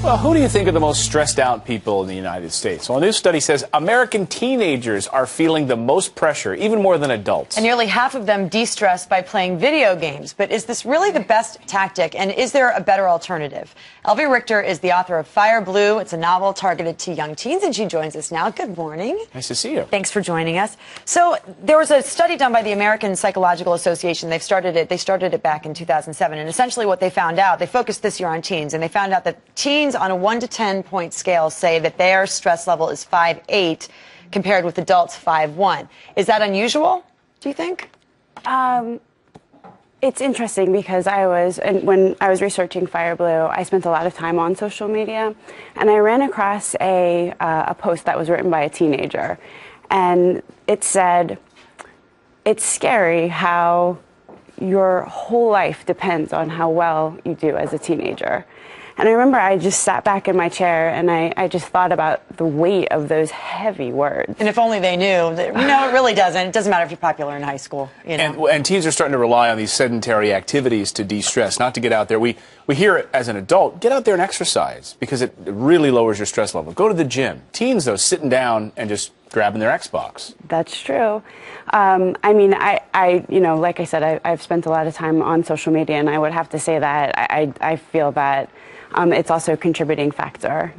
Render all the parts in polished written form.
Well, who do you think are the most stressed out people in the United States? Well, a new study says American teenagers are feeling the most pressure, even more than adults. And nearly half of them de-stress by playing video games. But is this really the best tactic? And is there a better alternative? Elvie Richter is the author of Fire Blue. It's a novel targeted to young teens, and she joins us now. Good morning. Nice to see you. Thanks for joining us. So there was a study done by the American Psychological Association. They started it back in 2007. And essentially what they found out, they focused this year on teens, and they found out that teens on a 1 to 10 point scale say that their stress level is 5.8 compared with adults 5.1. Is that unusual, do you think? It's interesting because when I was researching Fire Blue, I spent a lot of time on social media, and I ran across a post that was written by a teenager, and it said, "It's scary how your whole life depends on how well you do as a teenager." And I remember I just sat back in my chair and I just thought about the weight of those heavy words. And if only they knew that, it really doesn't. It doesn't matter if you're popular in high school. And teens are starting to rely on these sedentary activities to de-stress, not to get out there. We hear it as an adult, get out there and exercise because it really lowers your stress level. Go to the gym. Teens, though, sitting down and just grabbing their Xbox. That's true. I mean, like I said, I've spent a lot of time on social media, and I would have to say that I feel that it's also a contributing factor.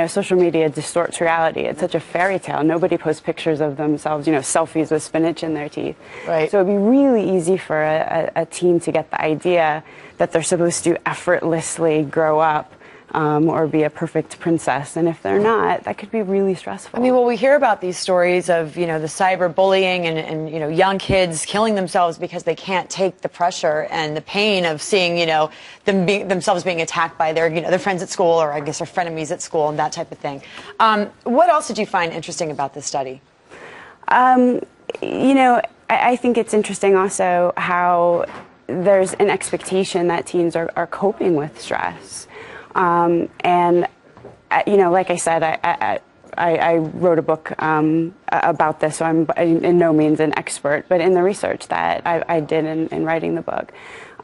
Social media distorts reality. It's such a fairy tale. Nobody posts pictures of themselves, selfies with spinach in their teeth. Right. So it'd be really easy for a teen to get the idea that they're supposed to effortlessly grow up or be a perfect princess. And if they're not, that could be really stressful. I mean, well, we hear about these stories of, the cyberbullying and young kids killing themselves because they can't take the pressure and the pain of seeing, themselves being attacked by their friends at school, or I guess their frenemies at school, and that type of thing. What else did you find interesting about this study? I think it's interesting also how there's an expectation that teens are coping with stress. Like I said, I wrote a book about this, so I'm in no means an expert, but in the research that I did in writing the book,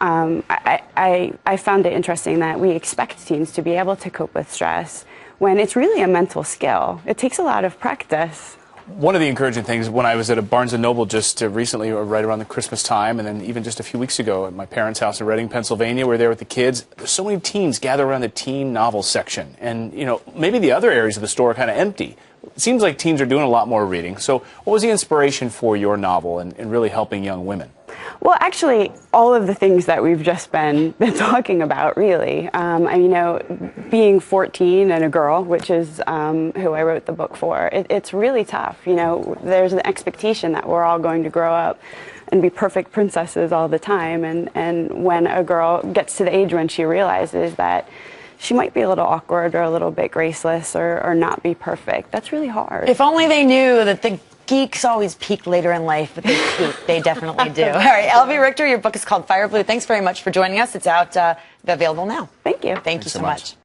I found it interesting that we expect teens to be able to cope with stress when it's really a mental skill. It takes a lot of practice. One of the encouraging things, when I was at a Barnes & Noble just recently, right around the Christmas time, and then even just a few weeks ago at my parents' house in Reading, Pennsylvania, we were there with the kids. There's so many teens gather around the teen novel section. And, maybe the other areas of the store are kind of empty. It seems like teens are doing a lot more reading. So what was the inspiration for your novel and really helping young women? Well, actually, all of the things that we've just been talking about, really. Being 14 and a girl, which is who I wrote the book for, it's really tough. There's an expectation that we're all going to grow up and be perfect princesses all the time. And when a girl gets to the age when she realizes that she might be a little awkward or a little bit graceless or not be perfect, that's really hard. If only they knew that the geeks always peak later in life, but they peak. They definitely do. All right, Elvie Richter, your book is called Fire Blue. Thanks very much for joining us. It's out, available now. Thank you. Thank you so much.